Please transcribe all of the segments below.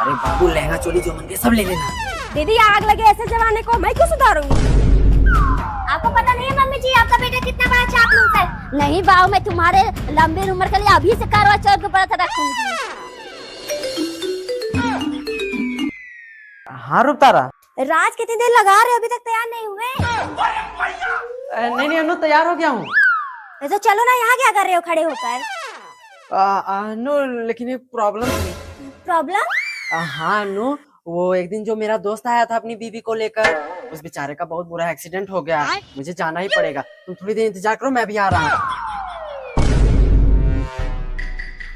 अरे बाबू लहंगा चोली जो मन के सब ले लेना। दीदी आग लगे ऐसे जमाने को मैं क्यों सुधारूंगी। आपको पता नहीं है मम्मी जी आपका बेटा कितना बड़ा चापलूस है। नहीं बाबू, मैं तुम्हारे लंबी उम्र के लिए अभी से करवा चौथ के व्रत रखूंगी। हाँ रुक तारा। राज कितनी देर लगा रहे हो, अभी तक तैयार नहीं हुए। नहीं अनु तैयार हो गया हूँ। तो चलो ना, यहाँ क्या कर रहे हो खड़े होकर। अनु लेकिन एक प्रॉब्लम थी। प्रॉब्लम? हाँ अनु, वो एक दिन जो मेरा दोस्त आया था अपनी बीवी को लेकर, उस बेचारे का बहुत बुरा एक्सीडेंट हो गया। मुझे जाना ही पड़ेगा, तुम थोड़ी देर इंतजार करो, मैं भी आ रहा हूँ।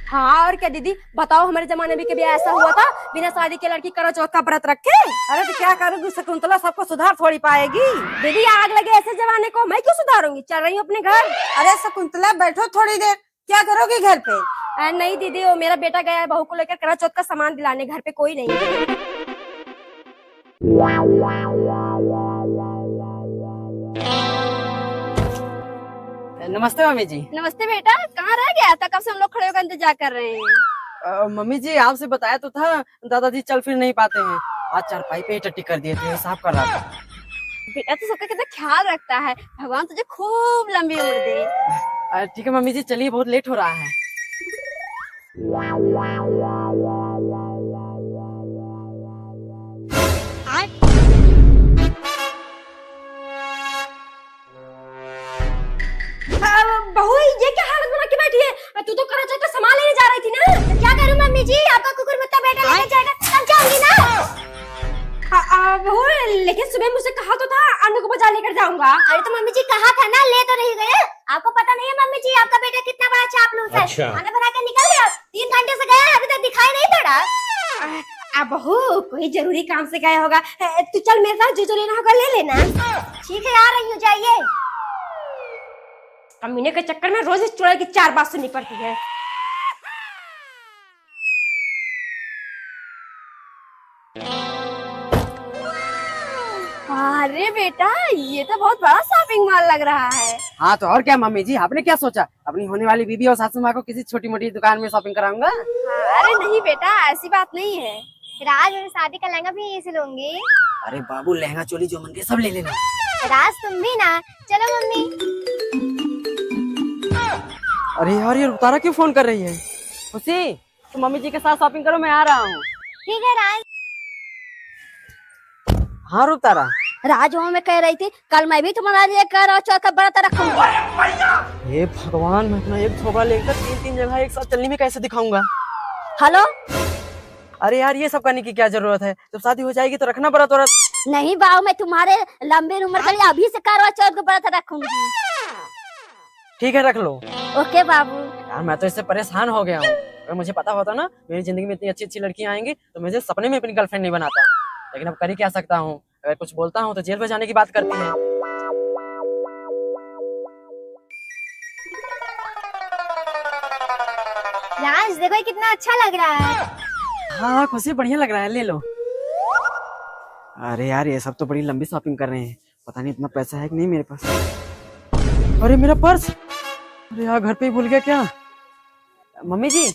हाँ और क्या दीदी, बताओ हमारे जमाने में कभी ऐसा हुआ था बिना शादी के लड़की करवा चौथ का व्रत रखे। अरे तो क्या करोगी शकुंतला, सबको सुधार थोड़ी पाएगी। दीदी आग लगे ऐसे जमाने को मैं क्यों सुधारूंगी, चल रही हूँ अपने घर। अरे शकुंतला बैठो थोड़ी देर, क्या करोगी घर पे। नहीं दीदी, वो मेरा बेटा गया है बहू को लेकर करवा चौथ का सामान दिलाने, घर पे कोई नहीं है। नमस्ते मम्मी जी। नमस्ते बेटा, कहाँ रह गया था, कब से हम लोग खड़े होकर इंतजार कर रहे हैं। मम्मी जी आपसे बताया तो था, दादाजी चल फिर नहीं पाते हैं, आज चारपाई पे ही टट्टी कर दिए थे, साफ कर रहा था। बेटा तो सबका कितना ख्याल रखता है, भगवान तुझे खूब लंबी उम्र दे। ठीक है मम्मी जी, चलिए बहुत लेट हो रहा है। बहू ये क्या हालत बना के बैठी है, तू तो करवा चौथ का सामान लेने जा रही थी ना। तो क्या करूँ मम्मी जी, आपका कुकुर मुत्ता बेटा लेके जाएगा तब जाऊंगी ना। बहू लेकिन सुबह मुझसे कहा तो था अनु को बाजार लेकर जाऊंगा। अरे तो मम्मी जी कहा था ना, ले तो नहीं गए। आपको पता नहीं है मम्मी जी आपका बेटा कितना बड़ा चापलूस है। खाना बना के निकल गया, 3 घंटे से गया, अभी तक दिखाई नहीं पड़ा। बहू कोई जरूरी काम से गया होगा, तू चल मेरे साथ, जो लेना होगा ले लेना। ठीक है आ रही हूँ, जाइए। कमीने के चक्कर में रोज इस चुड़ैल की 4 बात सुननी पड़ती है। अरे बेटा ये तो बहुत बड़ा शॉपिंग मॉल लग रहा है। हाँ तो और क्या मम्मी जी, आपने क्या सोचा, अपनी होने वाली बीबी और सासू माँ को किसी छोटी मोटी दुकान में शॉपिंग कराऊंगा। अरे नहीं बेटा, ऐसी बात नहीं है। राज मैं शादी का लहंगा भी यहीं से लूंगी। अरे बाबू लहंगा चोली जो मन के सब ले लेना। राज तुम भी ना, चलो मम्मी। अरे यार ये तारा क्यों फोन कर रही है। खुशी तुम मम्मी जी के साथ शॉपिंग करो, मैं आ रहा हूँ। ठीक है राज। हाँ रुक तारा। राज मैं कह रही थी कल मैं भी तुम्हारे लिए करवा चौथ का व्रत रखूंगी। हे भगवान, मैं अपना एक झोपड़ा लेकर 3-3 जगह एक साथ चलने में कैसे दिखाऊंगा। हेलो। अरे यार ये सब करने की क्या जरूरत है, जब शादी हो जाएगी तो रखना पड़ा तुरंत। नहीं बाबू, मैं तुम्हारे लंबी उम्र के लिए अभी से करवा चौथ के व्रत रखूंगी। ठीक है रख लो। ओके बाबू। यार मैं तो इससे परेशान हो गया हूँ, अगर मुझे पता होता ना मेरी जिंदगी में इतनी अच्छी अच्छी लड़कियां आएंगी तो मुझे सपने में अपनी गर्लफ्रेंड नहीं बनाता। लेकिन अब कर ही क्या सकता हूँ, अगर कुछ बोलता हूँ तो जेल में जाने की बात करती है। राज देखो ये कितना अच्छा लग रहा है। हाँ खुशी बढ़िया लग रहा है, ले लो। अरे यार ये सब तो बड़ी लंबी शॉपिंग कर रहे हैं, पता नहीं इतना पैसा है कि नहीं मेरे पास। अरे मेरा पर्स, अरे यार घर पे ही भूल गया क्या। मम्मी जी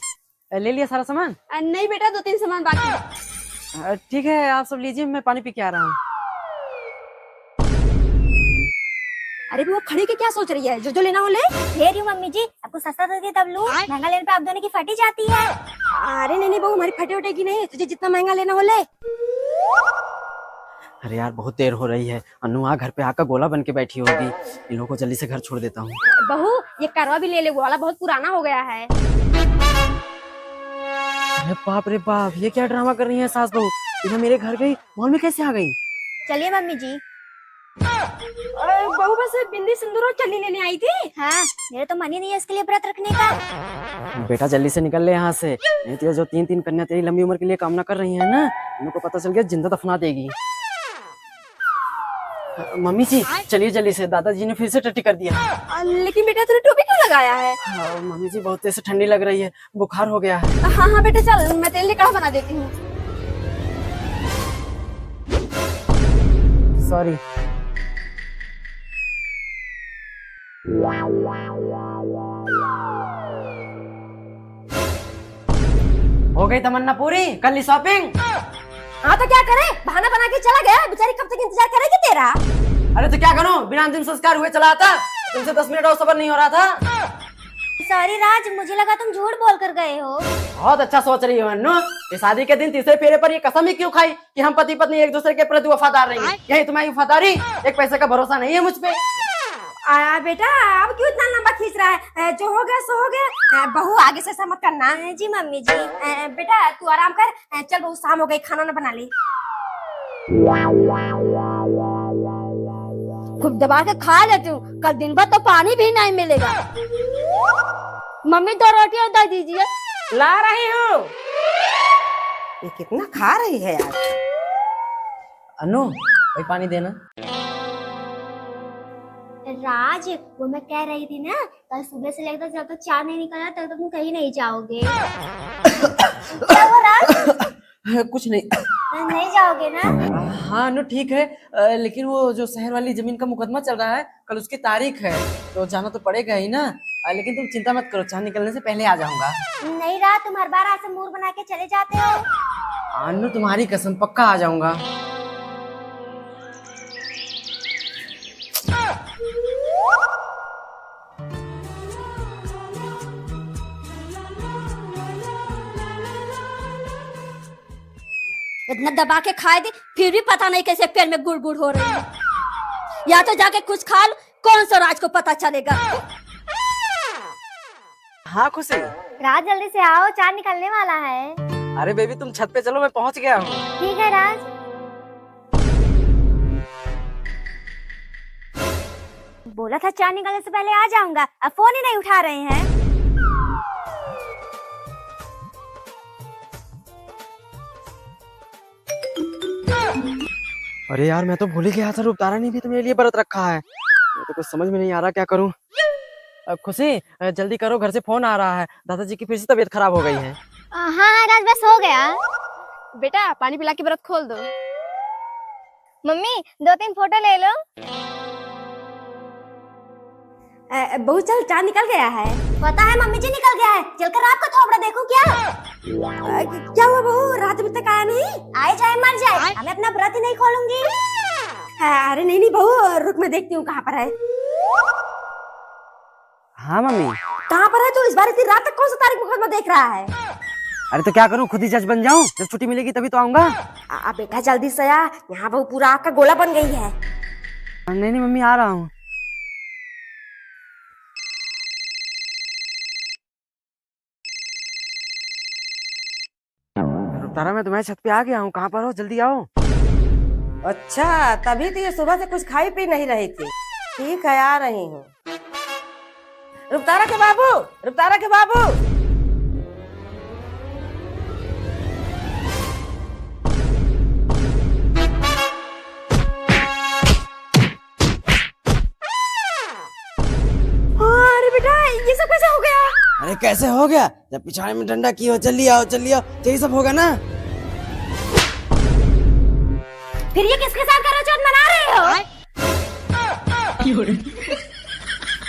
ले लिया सारा सामान। नहीं बेटा, 2-3 सामान बाकी है। ठीक है आप सब लीजिए, मैं पानी पी के आ रहा हूँ। अरे वो खड़ी के क्या सोच रही है, जो लेना हो ले। ले रही हूँ मम्मी जी, आपको सस्ता देती तब लूं, महंगा लेने पे आप दोनों की फटी जाती है। अरे नहीं बहू, हमारी फटे उटेगी नहीं, तुझे जितना महंगा लेना हो ले। अरे यार बहुत देर हो रही है, अनु घर पे आकर गोला बन के बैठी होगी, इन लोगों को जल्दी से घर छोड़ देता हूँ। बहू ये करवा भी ले ले, वो वाला बहुत पुराना हो गया है। अरे बाप रे बाप, ये क्या ड्रामा कर रही है सास बहू, इन्हें मेरे घर गई मॉल में कैसे आ गई। चलिए मम्मी जी। बहू बस बिंदी सिंदूर और चन्नी लेने आई थी। हाँ मेरा तो मन ही नहीं है इसके लिए व्रत रखने का। बेटा जल्दी से निकल ले यहाँ से, नहीं तो जो 3-3 कन्या तेरी लंबी उम्र के लिए कामना कर रही है ना, उनको पता चल गया जिंदा दफना देगी। मम्मी जी चलिए जल्दी से, दादाजी ने फिर से टट्टी कर दिया। लेकिन बेटा तूने टोपी क्यों लगाया है। मम्मी जी बहुत तेज से ठंडी लग रही है, बुखार हो गया है। हाँ बेटा चल, मैं तेल निकाल बना देती हूँ। सॉरी। हो गई तमन्ना पूरी, कर ली शॉपिंग? हाँ तो क्या करे, बहाना बना के चला गया। बेचारी कब तक इंतजार करेगी तेरा। अरे तो क्या करूं, बिना अंतिम संस्कार हुए चला आता। तुमसे 10 मिनट और सबर नहीं हो रहा था। सॉरी राज, मुझे लगा तुम झूठ बोल कर गए हो। बहुत अच्छा सोच रही हो अन्नू। ये शादी के दिन तीसरे फेरे पर ये कसम ही क्यों खाई कि हम पति पत्नी एक दूसरे के प्रति वफादार रहेंगे? यही तुम्हारी वफादारी? एक पैसे का भरोसा नहीं है मुझ पे। बेटा अब क्यों इतना लंबा खींच रहा है? जो हो गया सो हो गया। बहू आगे से ऐसा मत करना। जी मम्मी जी। बेटा तू आराम कर। चल बहू, शाम हो गई, खाना ना बना ली। खूब दबा के खा लेती हूँ, कल दिन भर तो पानी भी नहीं मिलेगा। मम्मी 2 रोटी और दे दीजिए। ला रही हूँ। ये कितना खा रही है यार। अन्नू भाई पानी देना। राज, वो मैं कह रही थी ना, कल सुबह से लेकर जब तक चाय नहीं निकला तब तक तुम कहीं नहीं जाओगे। क्या हुआ राज? कुछ नहीं। नहीं जाओगे ना? हाँ अन्नू ठीक है, लेकिन वो जो शहर वाली जमीन का मुकदमा चल रहा है, कल उसकी तारीख है, तो जाना तो पड़ेगा ही ना। लेकिन तुम चिंता मत करो, चांद निकलने से पहले आ जाऊंगा। नहीं राज, तुम हर बार ऐसे मुंह बना के चले जाते हो। अन्नू तुम्हारी कसम, पक्का आ जाऊंगा। इतना दबा के खाए दी, फिर भी पता नहीं कैसे पेट में गुड़ गुड़ हो रही है। या तो जाके कुछ खा लो, कौन सा राज को पता चलेगा। हाँ खुशी। राज जल्दी से आओ, चाय निकलने वाला है। अरे बेबी तुम छत पे चलो, मैं पहुंच गया हूँ। ठीक है राज। बोला था चाय निकलने से पहले आ जाऊंगा, अब फोन ही नहीं उठा रहे हैं। अरे यार मैं तो भूल ही गया था, रूपतारा ने भी तो मेरे लिए व्रत रखा है। मैं तो कुछ समझ में नहीं आ रहा क्या करूं। खुशी जल्दी करो, घर से फोन आ रहा है, दादाजी की फिर से तबीयत खराब हो गई है। हाँ हाँ राज, बस हो गया। बेटा पानी पिला के व्रत खोल दो। मम्मी 2-3 फोटो ले लो। बहू चल, चांद निकल गया है। पता है मम्मी जी, निकल गया है। चलकर रात को थोपड़ा देखूं क्या? क्या हुआ बहू, रात में तक आया नहीं? आए चाहे मर जाए, मैं अपना व्रत ही नहीं खोलूंगी। अरे नहीं नहीं बहू, रुक मैं देखती हूँ कहाँ पर है। हाँ मम्मी। कहाँ पर है तू? इस बार इतनी रात तक कौन सा तारीख मुकदमा देख रहा है? अरे तो क्या करूं, खुद ही जज बन जाऊं? जब छुट्टी मिलेगी तभी तो आऊंगा। बेटा जल्दी से आ, यहाँ बहू पूरा आग का गोला बन गई है। नहीं नहीं मम्मी, आ रहा हूँ। रूपतारा मैं तुम्हारे छत पे आ गया हूँ, कहाँ पर हो? जल्दी आओ। अच्छा तभी तो ये सुबह से कुछ खाई पी नहीं रही थी। ठीक है आ रही हूँ। रूपतारा के बाबू, रूपतारा के बाबू। अरे बेटा ये सब कैसे हो गया? अरे कैसे हो गया? जब पिछाड़े में डंडा की हो, चल आओ यही सब होगा ना। फिर ये किसके साथ करवचौथ मना रहे हो?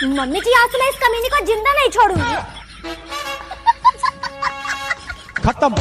मम्मी जी आज मैं इस कमीनी को जिंदा नहीं छोड़ूंगी। खत्म।